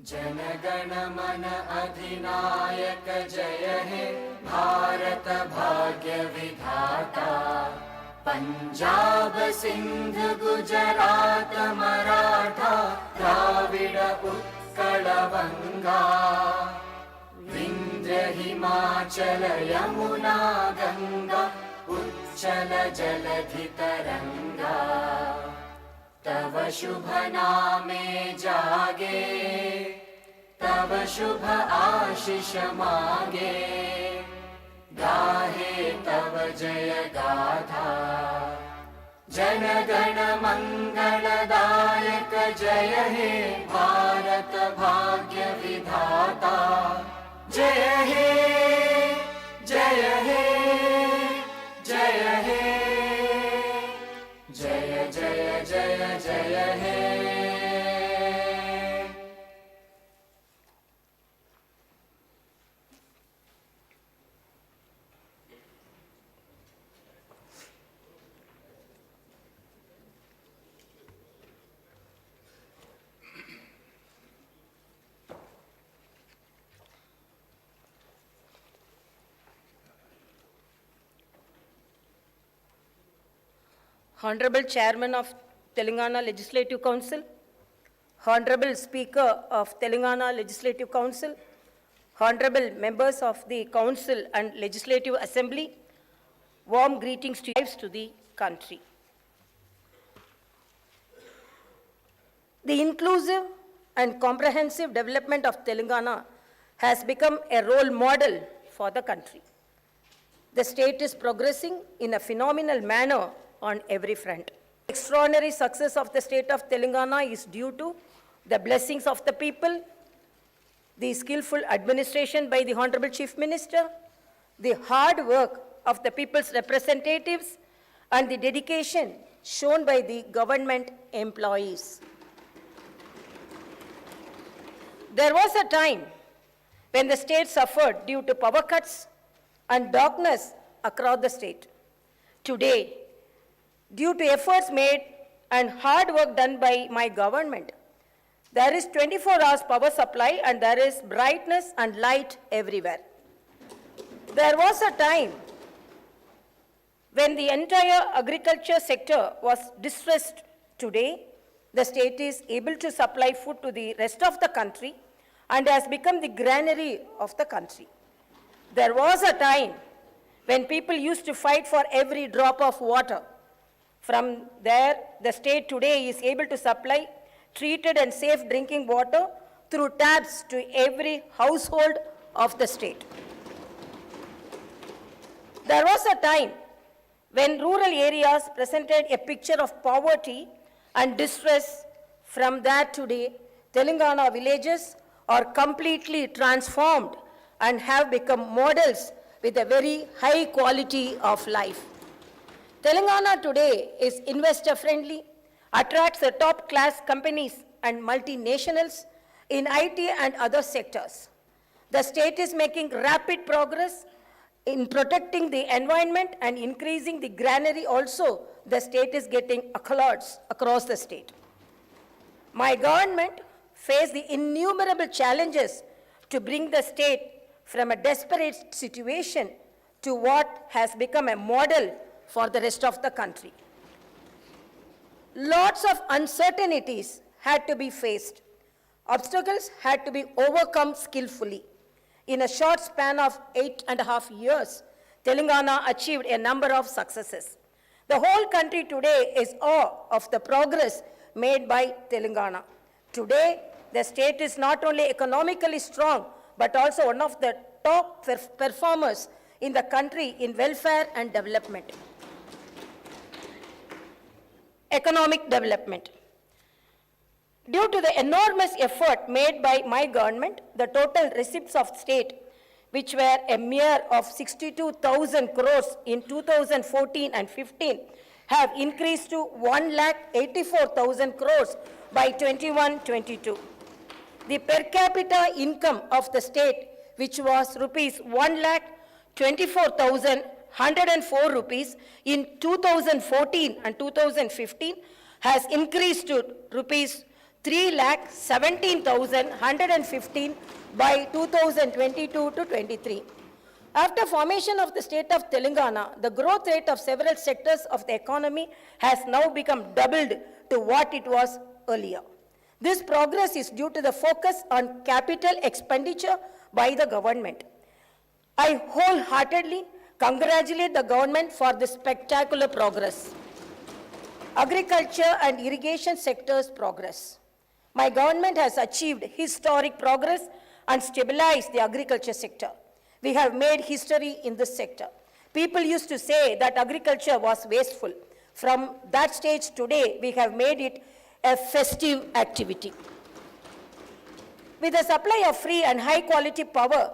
जनगण मन अधिनायक जय हे भारत भाग्य विधाता। पंजाब सिंध गुजरात मराठा द्राविड उत्कल बंगा। विंध्य हिमाचल यमुना गंगा उच्चल जलधि तरंगा। तव शुभ नामे जागे तव शुभ आशीष मागे। गाहे तव जय गाथा जन गण मंगलदायक जय हे भारत भाग्य विधाता। जय हे जय हे जय हे जय जय जय जय हे। Honorable Chairman of Telangana Legislative Council, Honorable Speaker of Telangana Legislative Council, Honorable members of the Council and Legislative Assembly, warm greetings to the country. The inclusive and comprehensive development of Telangana has become a role model for the country. The state is progressing in a phenomenal manner on every front. Extraordinary success of the state of Telangana is due to the blessings of the people, the skillful administration by the Honorable Chief Minister, the hard work of the people's representatives, and the dedication shown by the government employees. There was a time when the state suffered due to power cuts and darkness across the state. Today, due to efforts made and hard work done by my government, there is 24 hours power supply and there is brightness and light everywhere. There was a time when the entire agriculture sector was distressed. Today, the state is able to supply food to the rest of the country and has become the granary of the country. There was a time when people used to fight for every drop of water. From there, the state today is able to supply treated and safe drinking water through taps to every household of the state. There was a time when rural areas presented a picture of poverty and distress. From that, today, Telangana villages are completely transformed and have become models with a very high quality of life. Telangana today is investor-friendly, attracts the top-class companies and multinationals in IT and other sectors. The state is making rapid progress in protecting the environment and increasing the granary also. The state is getting accolades across the state. My government faced the innumerable challenges to bring the state from a desperate situation to what has become a model for the rest of the country. Lots of uncertainties had to be faced. Obstacles had to be overcome skillfully. In a short span of 8.5 years, Telangana achieved a number of successes. The whole country today is awe of the progress made by Telangana. Today, the state is not only economically strong, but also one of the top performers in the country in welfare and development. Economic development. Due to the enormous effort made by my government, the total receipts of state, which were a mere of 62,000 crores in 2014 and 15, have increased to 1,84,000 crores by 21-22. The per capita income of the state, which was rupees 1,24,104 rupees in 2014 and 2015, has increased to rupees 3,17,115 by 2022 to 23. After formation of the state of Telangana, the growth rate of several sectors of the economy has now become doubled to what it was earlier. This progress is due to the focus on capital expenditure by the government. I wholeheartedly congratulate the government for this spectacular progress. Agriculture and irrigation sectors progress. My government has achieved historic progress and stabilized the agriculture sector. We have made history in this sector. People used to say that agriculture was wasteful. From that stage today, we have made it a festive activity. With the supply of free and high quality power,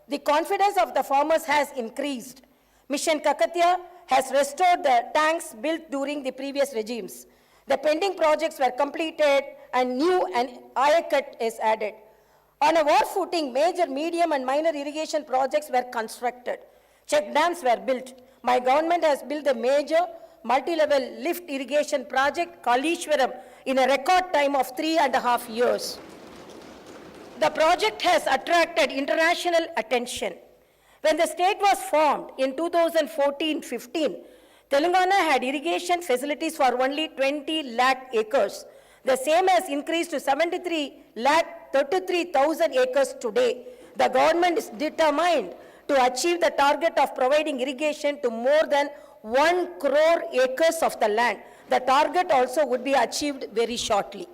the confidence of the farmers has increased. Mission Kakatiya has restored the tanks built during the previous regimes. The pending projects were completed and new and Ayakat is added. On a war footing, major, medium and minor irrigation projects were constructed. Check dams were built. My government has built a major multi-level lift irrigation project, Kalishwaram, in a record time of 3.5 years. The project has attracted international attention. When the state was formed in 2014-15, Telangana had irrigation facilities for only 20 lakh acres. The same has increased to 33,000 acres today. The government is determined to achieve the target of providing irrigation to more than 1 crore acres of the land. The target also would be achieved very shortly.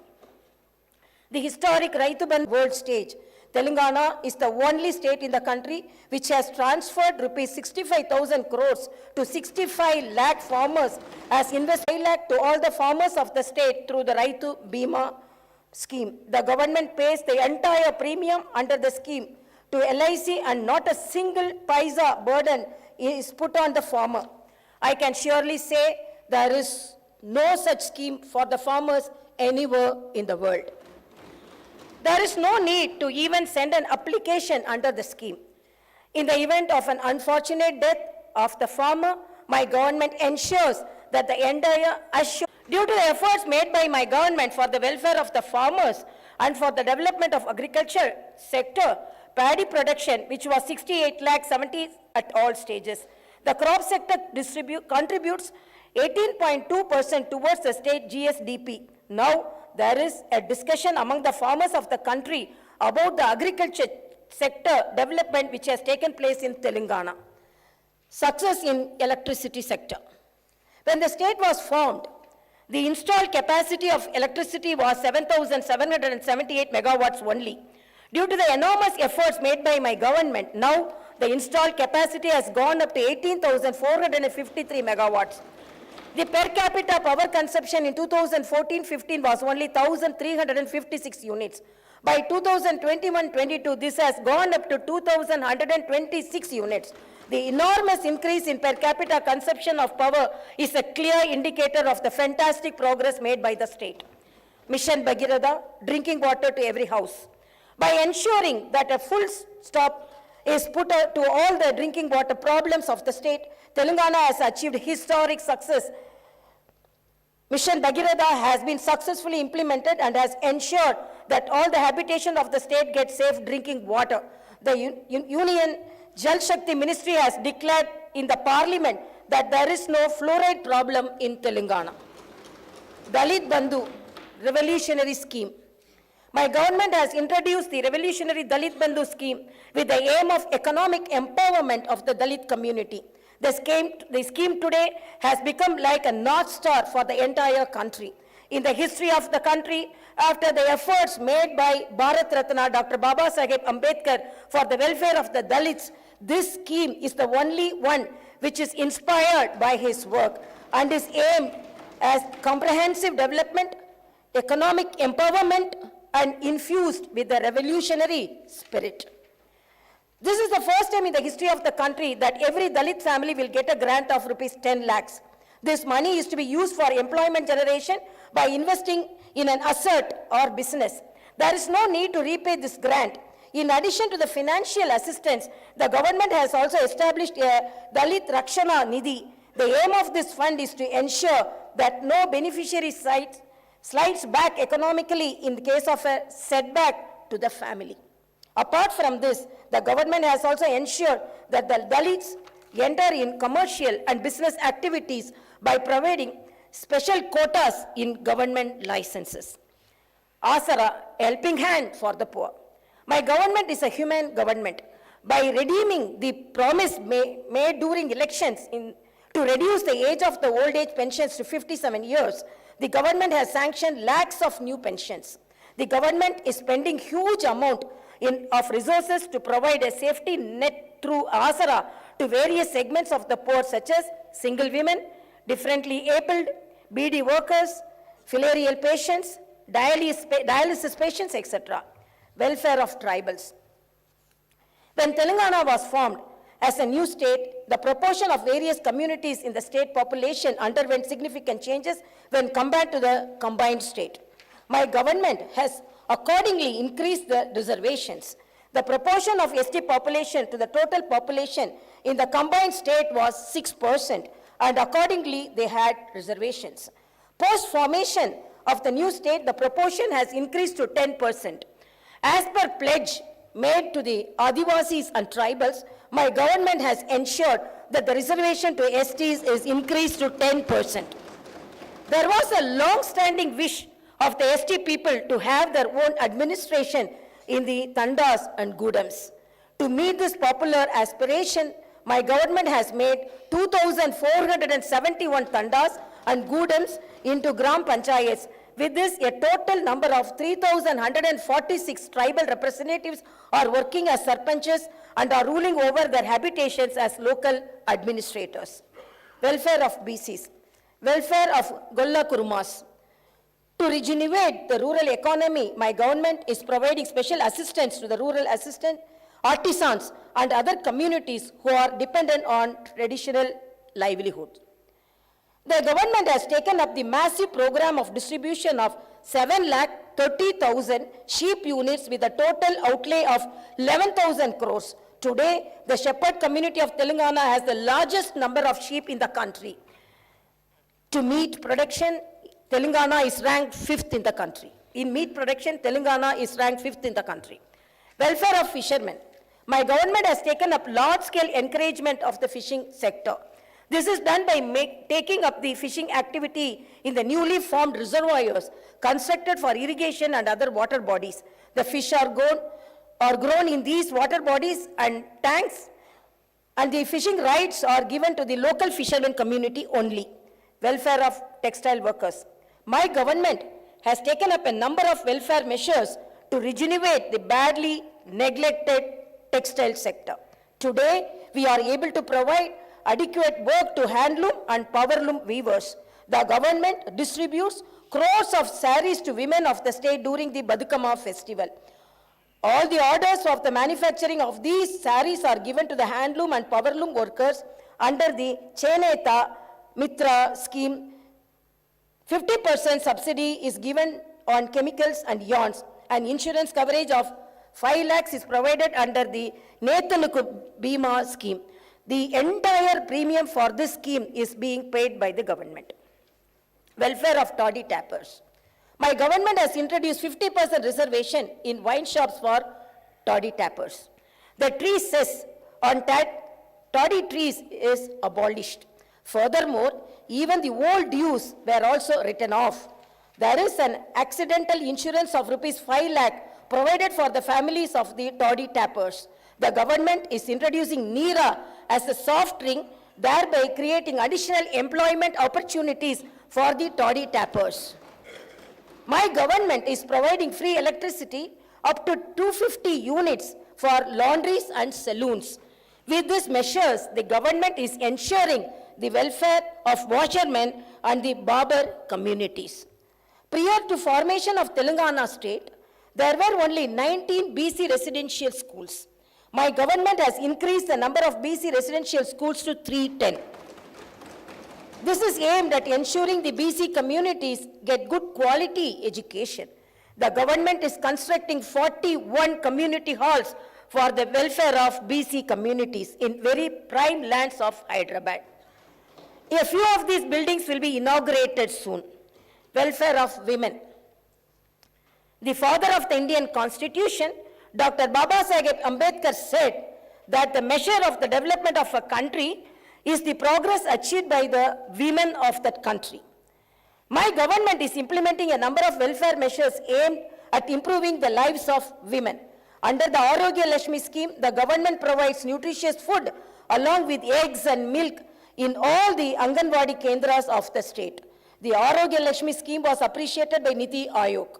The historic Raitu Bandhu world stage. Telangana is the only state in the country which has transferred rupees 65,000 crores to 65 lakh farmers as invest 5 lakh to all the farmers of the state through the Raitu Bima scheme. The government pays the entire premium under the scheme to LIC and not a single paisa burden is put on the farmer. I can surely say there is no such scheme for the farmers anywhere in the world. There is no need to even send an application under the scheme. In the event of an unfortunate death of the farmer, my government ensures that the entire due to the efforts made by my government for the welfare of the farmers and for the development of agriculture sector, paddy production, which was 68,70,000 at all stages. The crop sector contributes 18.2% towards the state GSDP. Now, there is a discussion among the farmers of the country about the agriculture sector development which has taken place in Telangana. Success in electricity sector. When the state was formed, the installed capacity of electricity was 7,778 megawatts only. Due to the enormous efforts made by my government, now the installed capacity has gone up to 18,453 megawatts. The per capita power consumption in 2014-15 was only 1,356 units. By 2021-22, this has gone up to 2,126 units. The enormous increase in per capita consumption of power is a clear indicator of the fantastic progress made by the state. Mission Bhagirath, drinking water to every house. By ensuring that a full stop is put to all the drinking water problems of the state, Telangana has achieved historic success. Mission Bhagirath has been successfully implemented and has ensured that all the habitation of the state gets safe drinking water. The Union Jal Shakti Ministry has declared in the Parliament that there is no fluoride problem in Telangana. Dalit Bandhu, revolutionary scheme. My government has introduced the revolutionary Dalit Bandhu scheme with the aim of economic empowerment of the Dalit community. The scheme today has become like a North Star for the entire country. In the history of the country, after the efforts made by Bharat Ratna Dr. Baba Saheb Ambedkar for the welfare of the Dalits, this scheme is the only one which is inspired by his work and is aimed at comprehensive development, economic empowerment, and infused with the revolutionary spirit. This is the first time in the history of the country that every Dalit family will get a grant of rupees 10 lakhs. This money is to be used for employment generation by investing in an asset or business. There is no need to repay this grant. In addition to the financial assistance, the government has also established a Dalit Rakshana Nidhi. The aim of this fund is to ensure that no beneficiary slides back economically in the case of a setback to the family. Apart from this, the government has also ensured that the Dalits enter in commercial and business activities by providing special quotas in government licenses. Asara, helping hand for the poor. My government is a human government. By redeeming the promise made during elections to reduce the age of the old age pensions to 57 years, the government has sanctioned lakhs of new pensions. The government is spending huge amount of resources to provide a safety net through Asara to various segments of the poor, such as single women, differently abled, BD workers, filarial patients, dialysis patients, etc. Welfare of tribals. When Telangana was formed as a new state, the proportion of various communities in the state population underwent significant changes when compared to the combined state. My government has accordingly increased the reservations. The proportion of ST population to the total population in the combined state was 6%, and accordingly they had reservations. Post-formation of the new state, the proportion has increased to 10%. As per pledge made to the Adivasis and tribals, my government has ensured that the reservation to STs is increased to 10%. There was a long-standing wish of the ST people to have their own administration in the Tandas and Gudams. To meet this popular aspiration, my government has made 2,471 Tandas and Gudams into Gram Panchayats. With this, a total number of 3,146 tribal representatives are working as sarpanches and are ruling over their habitations as local administrators. Welfare of BCs. Welfare of Golla Kurumas. To regenerate the rural economy, my government is providing special assistance to the rural artisans and other communities who are dependent on traditional livelihood. The government has taken up the massive program of distribution of 7,30,000 sheep units with a total outlay of 11,000 crores. Today, the shepherd community of Telangana has the largest number of sheep in the country. To meat production, Telangana is ranked 5th in the country. In meat production, Telangana is ranked 5th in the country. Welfare of fishermen. My government has taken up large-scale encouragement of the fishing sector. This is done by taking up the fishing activity in the newly formed reservoirs constructed for irrigation and other water bodies. The fish are grown in these water bodies and tanks, and the fishing rights are given to the local fishermen community only. Welfare of textile workers. My government has taken up a number of welfare measures to regenerate the badly neglected textile sector. Today, we are able to provide adequate work to handloom and powerloom weavers. The government distributes crores of saris to women of the state during the Badukama festival. All the orders of the manufacturing of these saris are given to the handloom and powerloom workers under the Cheneta Mitra scheme. 50% subsidy is given on chemicals and yarns, and insurance coverage of 5 lakhs is provided under the Nethanukku Bima scheme. The entire premium for this scheme is being paid by the government. Welfare of toddy tappers. My government has introduced 50% reservation in wine shops for toddy tappers. The tree cess on toddy trees is abolished. Furthermore, even the old dues were also written off. There is an accidental insurance of rupees 5 lakh provided for the families of the toddy tappers. The government is introducing NEERA as a soft drink, thereby creating additional employment opportunities for the toddy tappers. My government is providing free electricity up to 250 units for laundries and saloons. With these measures, the government is ensuring the welfare of washermen and the barber communities. Prior to formation of Telangana state, there were only 19 BC residential schools. My government has increased the number of BC residential schools to 310. This is aimed at ensuring the BC communities get good quality education. The government is constructing 41 community halls for the welfare of BC communities in very prime lands of Hyderabad. A few of these buildings will be inaugurated soon. welfare of women. The father of the Indian Constitution, Dr. Babasaheb Ambedkar said that the measure of the development of a country is the progress achieved by the women of that country. My government is implementing a number of welfare measures aimed at improving the lives of women. Under the Arogya Lakshmi scheme, the government provides nutritious food along with eggs and milk in all the Anganwadi Kendras of the state. The Arogya Lakshmi scheme was appreciated by Niti Aayog.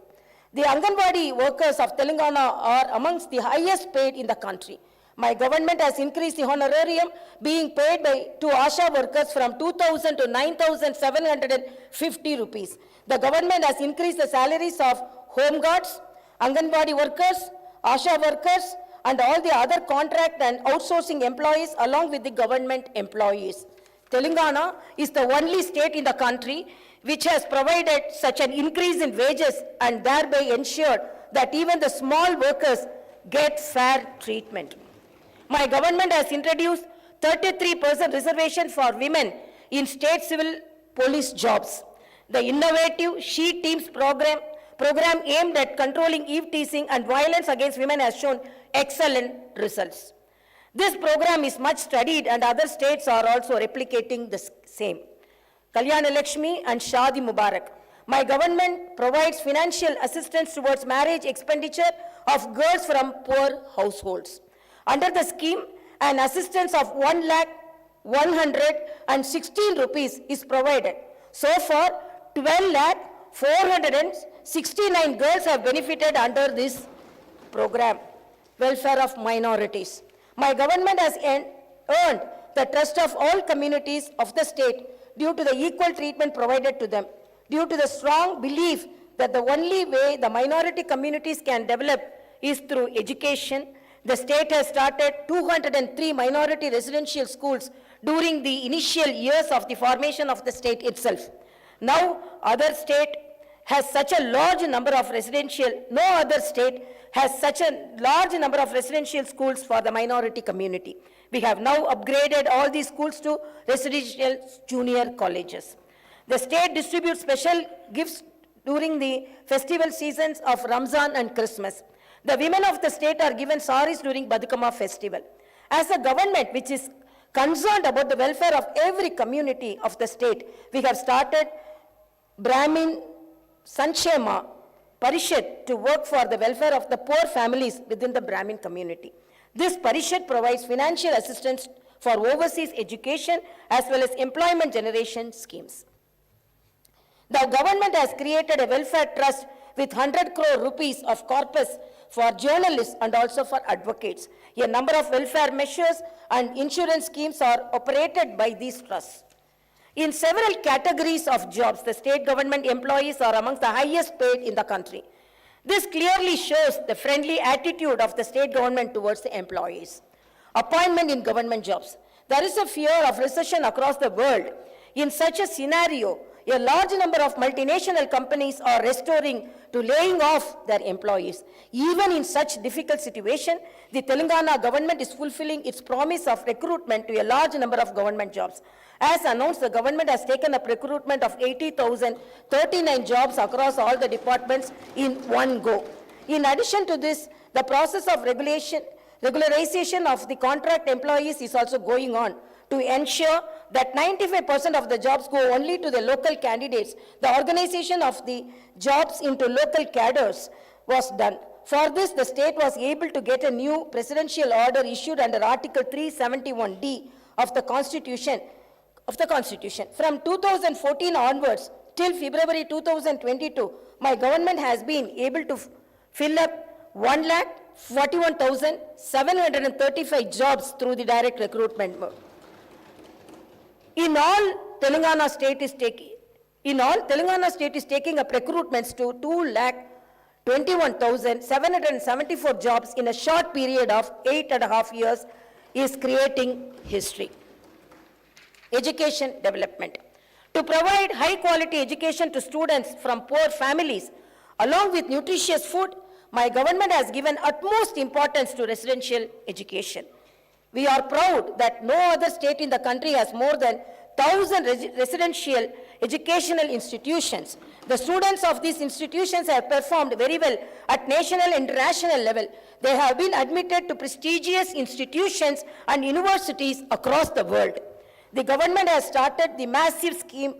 The Anganwadi workers of Telangana are amongst the highest paid in the country. My government has increased the honorarium being paid to ASHA workers from 2,000 to 9,750 rupees. The government has increased the salaries of home guards, Anganwadi workers, ASHA workers, and all the other contract and outsourcing employees along with the government employees. Telangana is the only state in the country which has provided such an increase in wages and thereby ensured that even the small workers get fair treatment. My government has introduced 33% reservation for women in state civil police jobs. The innovative She Teams program aimed at controlling eve teasing and violence against women has shown excellent results. This program is much studied and other states are also replicating the same. Kalyana Lakshmi and Shadi Mubarak. My government provides financial assistance towards marriage expenditure of girls from poor households. Under the scheme, an assistance of 1,116 rupees is provided. So far, 12,469 girls have benefited under this program. Welfare of minorities. My government has earned the trust of all communities of the state due to the equal treatment provided to them, due to the strong belief that the only way the minority communities can develop is through education. The state has started 203 minority residential schools during the initial years of the formation of the state itself. Now, other state has such a large number of no other state has such a large number of residential schools for the minority community. We have now upgraded all these schools to residential junior colleges. The state distributes special gifts during the festival seasons of Ramzan and Christmas. The women of the state are given saris during Badukama festival. As a government which is concerned about the welfare of every community of the state, we have started Brahmin Sanchema Parishad to work for the welfare of the poor families within the Brahmin community. This Parishad provides financial assistance for overseas education as well as employment generation schemes. The government has created a welfare trust with 100 crore rupees of corpus for journalists and also for advocates. A number of welfare measures and insurance schemes are operated by these trusts. In several categories of jobs, the state government employees are amongst the highest paid in the country. This clearly shows the friendly attitude of the state government towards the employees. Appointment in government jobs. There is a fear of recession across the world. In such a scenario, a large number of multinational companies are restoring to laying off their employees. Even in such difficult situation, the Telangana government is fulfilling its promise of recruitment to a large number of government jobs. As announced, the government has taken up recruitment of 80,039 jobs across all the departments in one go. In addition to this, the process of regularization of the contract employees is also going on to ensure that 95% of the jobs go only to the local candidates. The organization of the jobs into local cadres was done. For this, the state was able to get a new presidential order issued under Article 371D of the Constitution. From 2014 onwards till February 2022, my government has been able to fill up 1,41,735 jobs through the direct recruitment mode. In all, Telangana state is taking up recruitments to 2,21,774 jobs in a short period of 8.5 years is creating history. Education development. To provide high quality education to students from poor families along with nutritious food, my government has given utmost importance to residential education. We are proud that no other state in the country has more than 1,000 residential educational institutions. The students of these institutions have performed very well at national and international level. They have been admitted to prestigious institutions and universities across the world. The government has started the massive scheme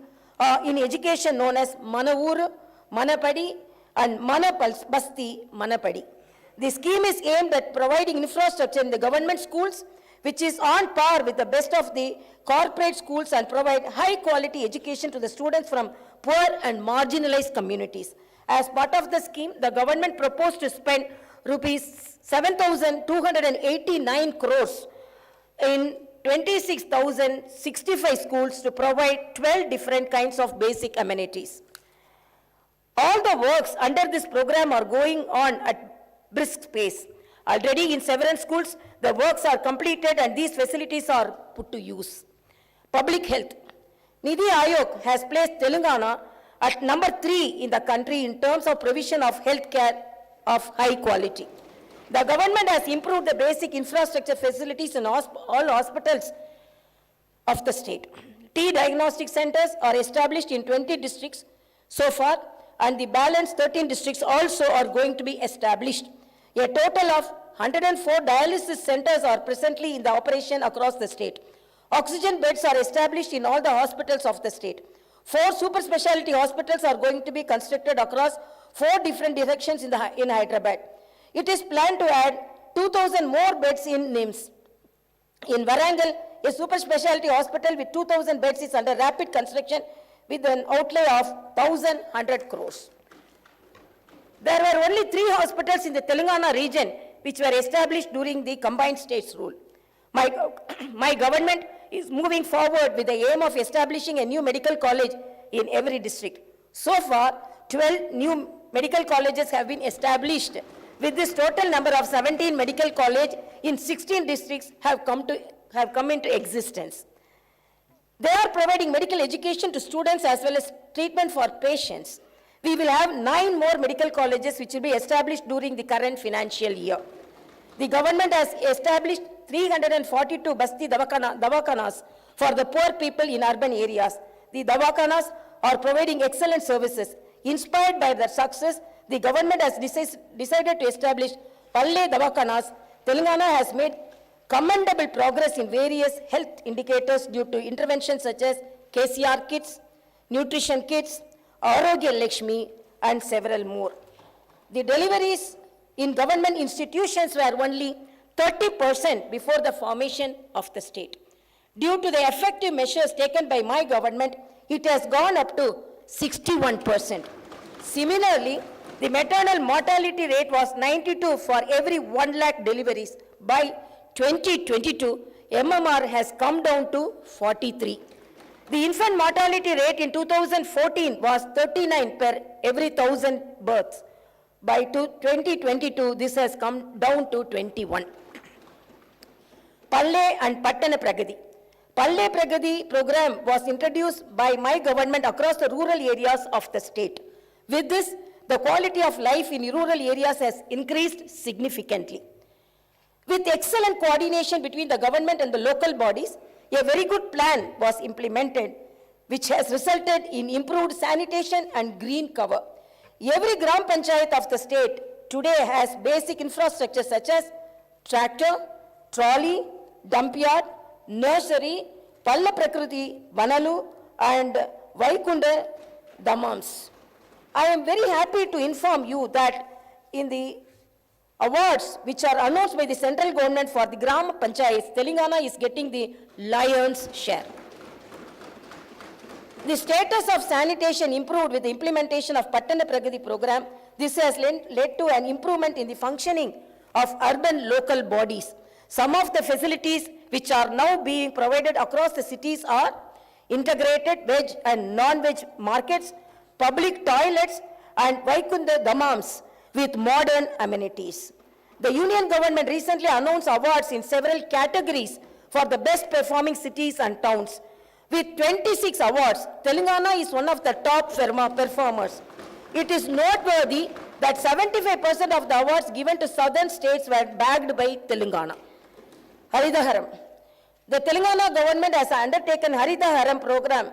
in education known as Mana Ooru, Mana Padi and Mana Basti, Mana Padi. The scheme is aimed at providing infrastructure in the government schools, which is on par with the best of the corporate schools, and provide high quality education to the students from poor and marginalized communities. As part of the scheme, the government proposed to spend rupees 7,289 crores in 26,065 schools to provide 12 different kinds of basic amenities. All the works under this program are going on at brisk pace. Already in several schools, the works are completed and these facilities are put to use. Public health. Niti Aayog has placed Telangana at number 3 in the country in terms of provision of health care of high quality. The government has improved the basic infrastructure facilities in all hospitals of the state. T diagnostic centers are established in 20 districts so far, and the balance 13 districts also are going to be established. A total of 104 dialysis centers are presently in the operation across the state. Oxygen beds are established in all the hospitals of the state. 4 super specialty hospitals are going to be constructed across 4 different directions in Hyderabad. It is planned to add 2,000 more beds in NIMS. In Warangal, a super specialty hospital with 2,000 beds is under rapid construction with an outlay of 1,100 crores. There were only 3 hospitals in the Telangana region which were established during the combined states rule. My government is moving forward with the aim of establishing a new medical college in every district. So far, 12 new medical colleges have been established. With this total number of 17 medical colleges in 16 districts have come into existence. They are providing medical education to students as well as treatment for patients. We will have 9 more medical colleges which will be established during the current financial year. The government has established 342 Basti Dawakanas for the poor people in urban areas. The Dawakanas are providing excellent services. Inspired by their success, the government has decided to establish Palle Dawakanas. Telangana has made commendable progress in various health indicators due to interventions such as KCR kits, nutrition kits, Arogya Lakshmi, and several more. The deliveries in government institutions were only 30% before the formation of the state. Due to the effective measures taken by my government, it has gone up to 61%. Similarly, the maternal mortality rate was 92 for every 1 lakh deliveries. By 2022, MMR has come down to 43. The infant mortality rate in 2014 was 39 per every 1,000 births. By 2022, this has come down to 21. Palle and Pattana Pragati. Palle Pragati program was introduced by my government across the rural areas of the state. With this, the quality of life in rural areas has increased significantly. With excellent coordination between the government and the local bodies, a very good plan was implemented, which has resulted in improved sanitation and green cover. Every Gram Panchayat of the state today has basic infrastructure such as tractor, trolley, dump yard, nursery, Palla Prakriti, Vanalu, and Vaikunda Dhammams. I am very happy to inform you that in the awards which are announced by the central government for the Gram Panchayats, Telangana is getting the lion's share. The status of sanitation improved with the implementation of Pattana Pragati program. This has led to an improvement in the functioning of urban local bodies. Some of the facilities which are now being provided across the cities are integrated veg and non-veg markets, public toilets, and Vaikunda Dhammams with modern amenities. The Union government recently announced awards in several categories for the best performing cities and towns. With 26 awards, Telangana is one of the top performers. It is noteworthy that 75% of the awards given to southern states were bagged by Telangana. Haridaharam. The Telangana government has undertaken Haridaharam program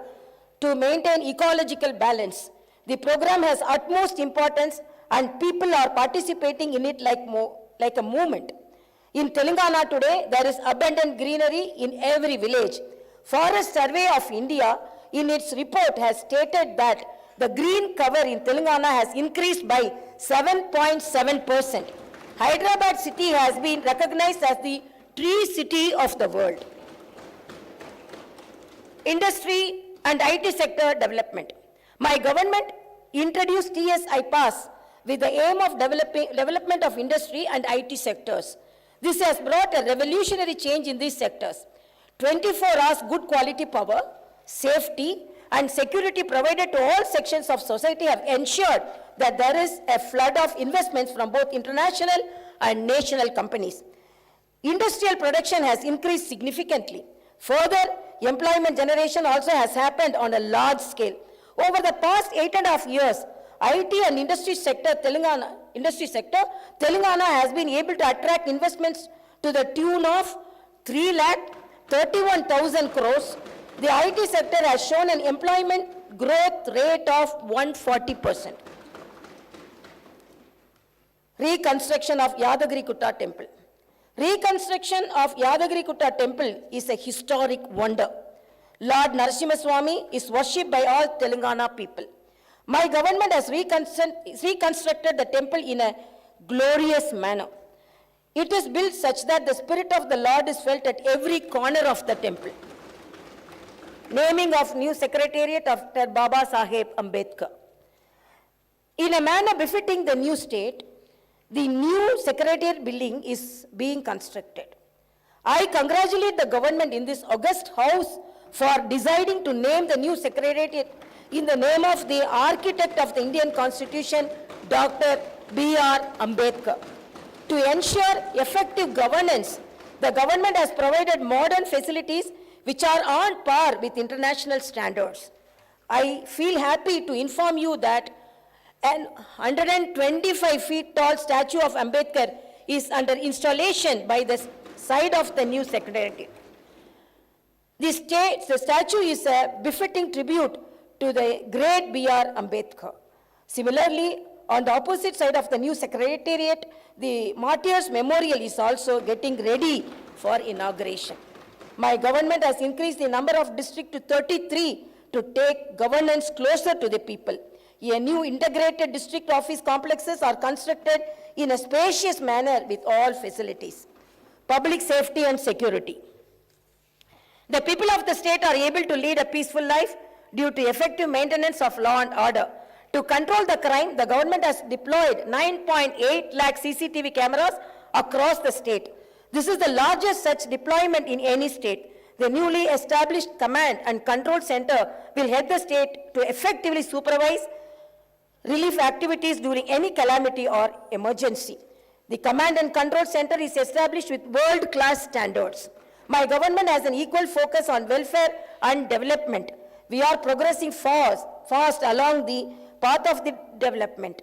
to maintain ecological balance. The program has utmost importance and people are participating in it like a movement. In Telangana today, there is abundant greenery in every village. Forest Survey of India, in its report, has stated that the green cover in Telangana has increased by 7.7%. Hyderabad city has been recognized as the tree city of the world. Industry and IT sector development. My government introduced TSI Pass with the aim of development of industry and IT sectors. This has brought a revolutionary change in these sectors. 24 hours good quality power, safety, and security provided to all sections of society have ensured that there is a flood of investments from both international and national companies. Industrial production has increased significantly. Further, employment generation also has happened on a large scale. Over the past 8.5 years, IT and industry sector, Telangana has been able to attract investments to the tune of 3,31,000 crores. The IT sector has shown an employment growth rate of 140%. Reconstruction of Yadagiri-Gutta Temple. Reconstruction of Yadagiri-Gutta Temple is a historic wonder. Lord Narasimha is worshipped by all Telangana people. My government has reconstructed the temple in a glorious manner. It is built such that the spirit of the Lord is felt at every corner of the temple. Naming of new secretariat after Baba Saheb Ambedkar. In a manner befitting the new state, the new secretariat building is being constructed. I congratulate the government in this august house for deciding to name the new secretariat in the name of the architect of the Indian Constitution, Dr. B.R. Ambedkar. To ensure effective governance, the government has provided modern facilities which are on par with international standards. I feel happy to inform you that an 125 feet tall statue of Ambedkar is under installation by the side of the new secretariat. The statue is a befitting tribute to the great B.R. Ambedkar. Similarly, on the opposite side of the new secretariat, the Martyrs Memorial is also getting ready for inauguration. My government has increased the number of districts to 33 to take governance closer to the people. A new integrated district office complexes are constructed in a spacious manner with all facilities. Public safety and security. The people of the state are able to lead a peaceful life due to effective maintenance of law and order. To control the crime, the government has deployed 9.8 lakh CCTV cameras across the state. This is the largest such deployment in any state. The newly established Command and Control Center will help the state to effectively supervise relief activities during any calamity or emergency. The Command and Control Center is established with world-class standards. My government has an equal focus on welfare and development. We are progressing fast along the path of the development.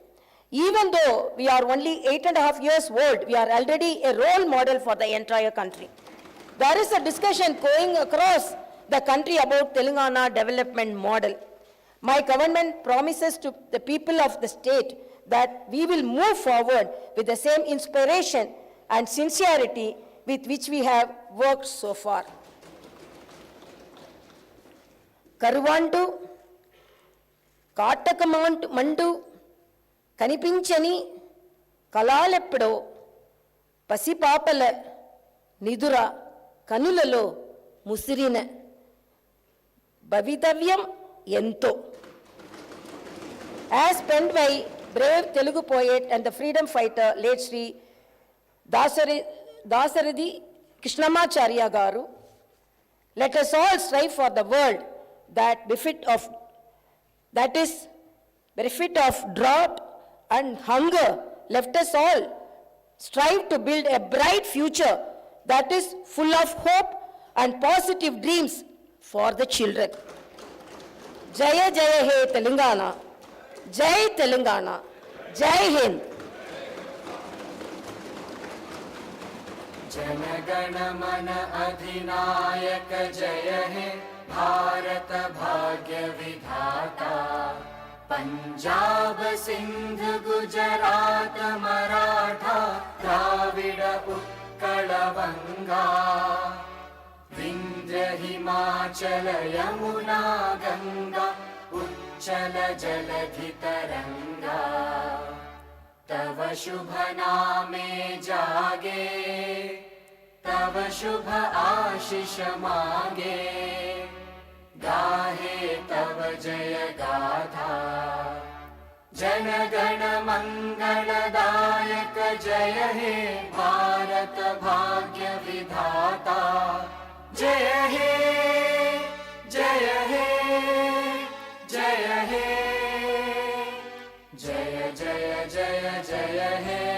Even though we are only 8.5 years old, we are already a role model for the entire country. There is a discussion going across the country about Telangana development model. My government promises to the people of the state that we will move forward with the same inspiration and sincerity with which we have worked so far. Karuvandu, Katakamandu, Kanipinchani, Kalalepdo, Pasipapala, Nidura, Kanulalo, Musirina, Bavitavyam, Yento. As penned by brave Telugu poet and the freedom fighter, late Sri Dasaridi Krishnamacharya Garu, let us all strive for the world that is bereft of drought and hunger. Let us all strive to build a bright future that is full of hope and positive dreams for the children. Jaya Jaya He Telangana, Jai Telangana, Jai Hind. जनगण मन अधिनायक जय हे भारत भाग्य विधाता पंजाब सिंध गुजरात मराठा द्राविड उत्कल वंगा विंध्य हिमाचल यमुना गंगा उच्चल जलधि तरंगा तव शुभ नामे जागे तव शुभ आशीष मागे गाहे तव जय गाथा जन गण मंगलदायक जय हे भारत भाग्य विधाता जय हे जय हे जय हे जय जय जय जय हे